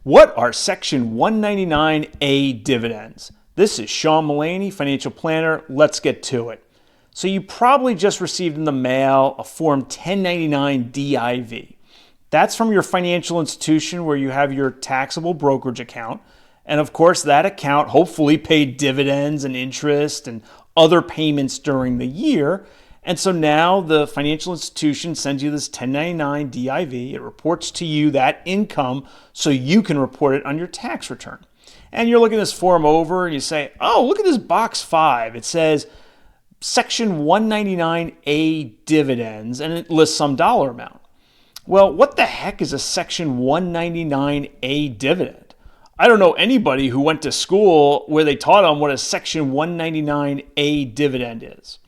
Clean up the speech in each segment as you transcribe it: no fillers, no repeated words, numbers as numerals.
What are Section 199A dividends? This is Sean Mullaney, financial planner. Let's get to it. So you probably just received in the mail a Form 1099 DIV. That's from your financial institution where you have your taxable brokerage account. And of course, that account hopefully paid dividends and interest and other payments during the year. And so now the financial institution sends you this 1099 DIV. It reports to you that income so you can report it on your tax return. And you're looking this form over and you say, oh, look at this box 5. It says Section 199A dividends, and it lists some dollar amount. Well, what the heck is a Section 199A dividend? I don't know anybody who went to school where they taught them what a Section 199A dividend is.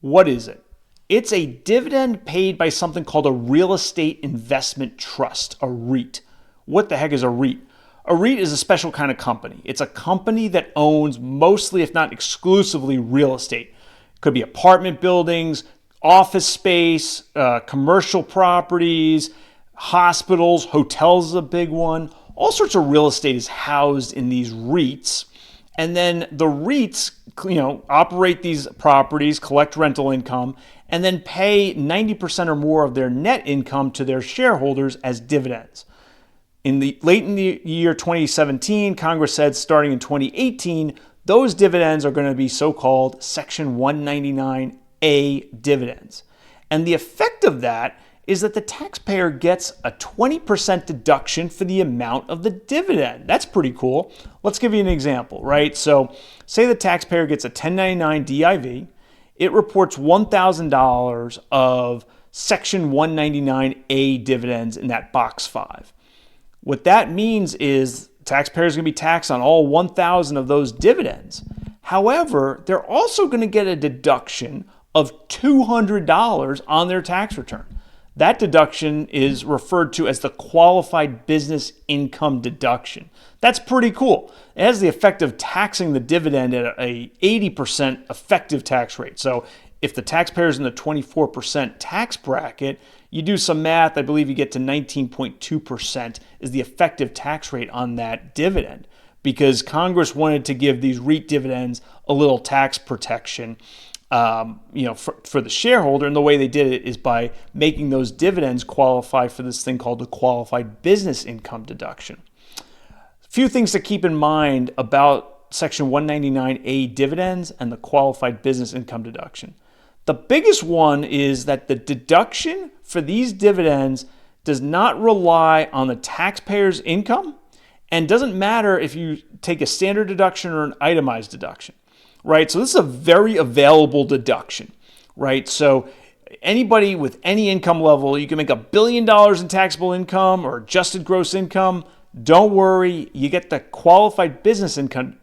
What is it? It's a dividend paid by something called a real estate investment trust, a REIT. What the heck is a REIT? A REIT is a special kind of company. It's a company that owns mostly, if not exclusively, real estate. It could be apartment buildings, office space, commercial properties, hospitals, hotels is a big one. All sorts of real estate is housed in these REITs. And then the REITs, operate these properties, collect rental income, and then pay 90% or more of their net income to their shareholders as dividends. Late in the year 2017, Congress said starting in 2018, those dividends are going to be so-called Section 199A dividends. And the effect of that is that the taxpayer gets a 20% deduction for the amount of the dividend. That's pretty cool. Let's give you an example, right? So say the taxpayer gets a 1099 DIV. It reports $1,000 of Section 199A dividends in that box 5. What that means is taxpayers are going to be taxed on all 1,000 of those dividends. However, they're also going to get a deduction of $200 on their tax return. That deduction is referred to as the qualified business income deduction. That's pretty cool. It has the effect of taxing the dividend at a 80% effective tax rate. So if the taxpayer is in the 24% tax bracket, you do some math, I believe you get to 19.2% is the effective tax rate on that dividend, because Congress wanted to give these REIT dividends a little tax protection. For the shareholder, and the way they did it is by making those dividends qualify for this thing called the qualified business income deduction. A few things to keep in mind about Section 199A dividends and the qualified business income deduction. The biggest one is that the deduction for these dividends does not rely on the taxpayer's income, and doesn't matter if you take a standard deduction or an itemized deduction. Right, so this is a very available deduction, right? So anybody with any income level, you can make $1 billion in taxable income or adjusted gross income. Don't worry, you get the qualified business income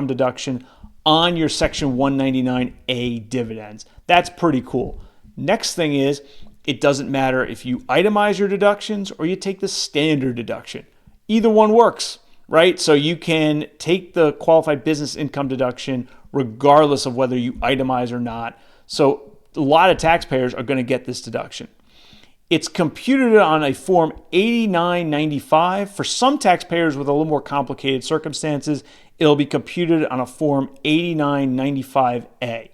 deduction on your Section 199A dividends. That's pretty cool. Next thing is, it doesn't matter if you itemize your deductions or you take the standard deduction. Either one works, right? So you can take the qualified business income deduction regardless of whether you itemize or not. So a lot of taxpayers are going to get this deduction. It's computed on a Form 8995. For some taxpayers with a little more complicated circumstances, it'll be computed on a Form 8995A.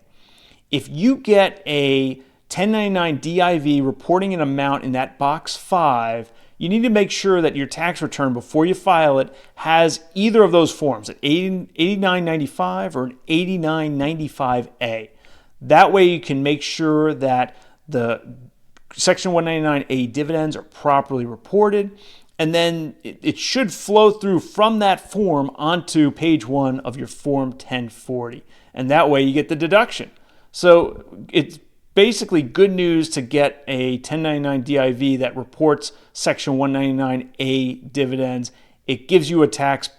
If you get a 1099 DIV reporting an amount in that box 5, you need to make sure that your tax return before you file it has either of those forms, an 8995 or an 8995A. That way you can make sure that the Section 199A dividends are properly reported, and then it should flow through from that form onto page 1 of your Form 1040. And that way you get the deduction. So it's basically good news to get a 1099 DIV that reports Section 199A dividends. It gives you a tax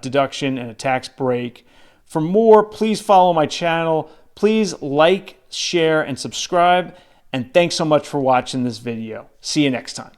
deduction and a tax break. For more, please follow my channel. Please like, share, and subscribe. And thanks so much for watching this video. See you next time.